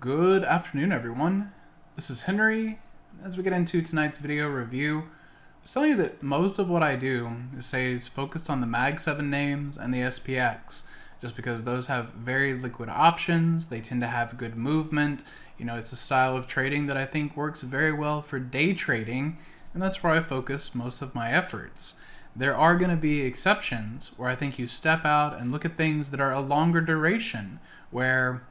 Good afternoon, everyone. This is Henry. As we get into tonight's video review, I was telling you that most of what I do is focused on the Mag 7 names and the SPX, just because those have very liquid options. They tend to have good movement. It's a style of trading that I think works very well for day trading, and that's where I focus most of my efforts. There are going to be exceptions where I think you step out and look at things that are a longer duration, where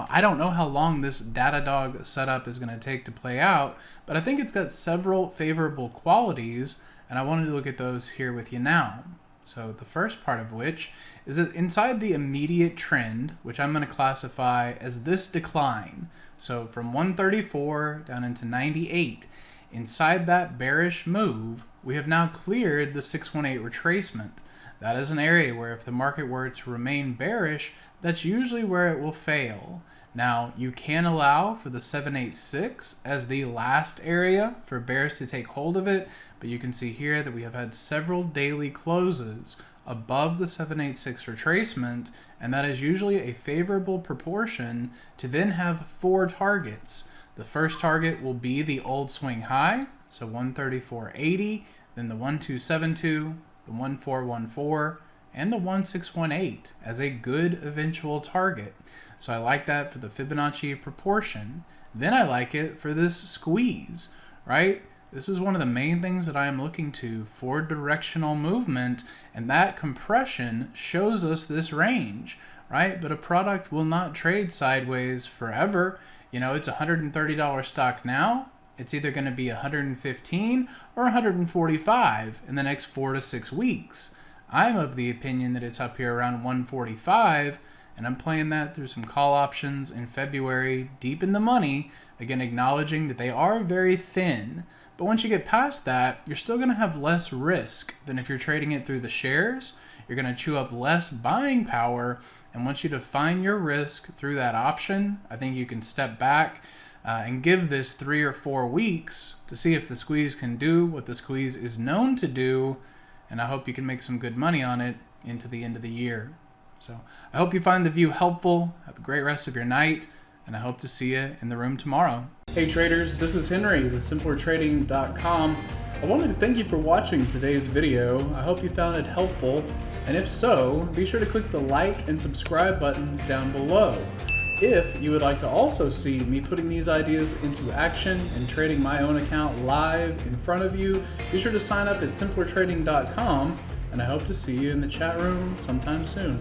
I don't know how long this Datadog setup is going to take to play out, but I think it's got several favorable qualities, and I wanted to look at those here with you now. So the first part of which is that inside the immediate trend, which I'm going to classify as this decline, so from 134 down into 98, inside that bearish move, we have now cleared the 618 retracement. That is an area where if the market were to remain bearish, that's usually where it will fail. Now, you can allow for the 786 as the last area for bears to take hold of it, but you can see here that we have had several daily closes above the 786 retracement, and that is usually a favorable proportion to then have four targets. The first target will be the old swing high, so 134.80, then the 1272, the 1414, and the 1618 as a good eventual target. So I like that for the Fibonacci proportion. Then I like it for this squeeze, right? This is one of the main things that I am looking to for directional movement, and that compression shows us this range, right? But a product will not trade sideways forever. It's a $130 stock now. It's either going to be $115 or $145 in the next 4 to 6 weeks. I'm of the opinion that it's up here around 145, and I'm playing that through some call options in February, deep in the money, again acknowledging that they are very thin. But once you get past that, you're still going to have less risk than if you're trading it through the shares. You're going to chew up less buying power, and once you define your risk through that option, I think you can step back and give this 3 or 4 weeks to see if the squeeze can do what the squeeze is known to do, and I hope you can make some good money on it into the end of the year. So I hope you find the view helpful. Have a great rest of your night, and I hope to see you in the room tomorrow. Hey traders, this is Henry with simplertrading.com. I wanted to thank you for watching today's video. I hope you found it helpful, and if so, be sure to click the like and subscribe buttons down below. If you would like to also see me putting these ideas into action and trading my own account live in front of you, be sure to sign up at simplertrading.com, and I hope to see you in the chat room sometime soon.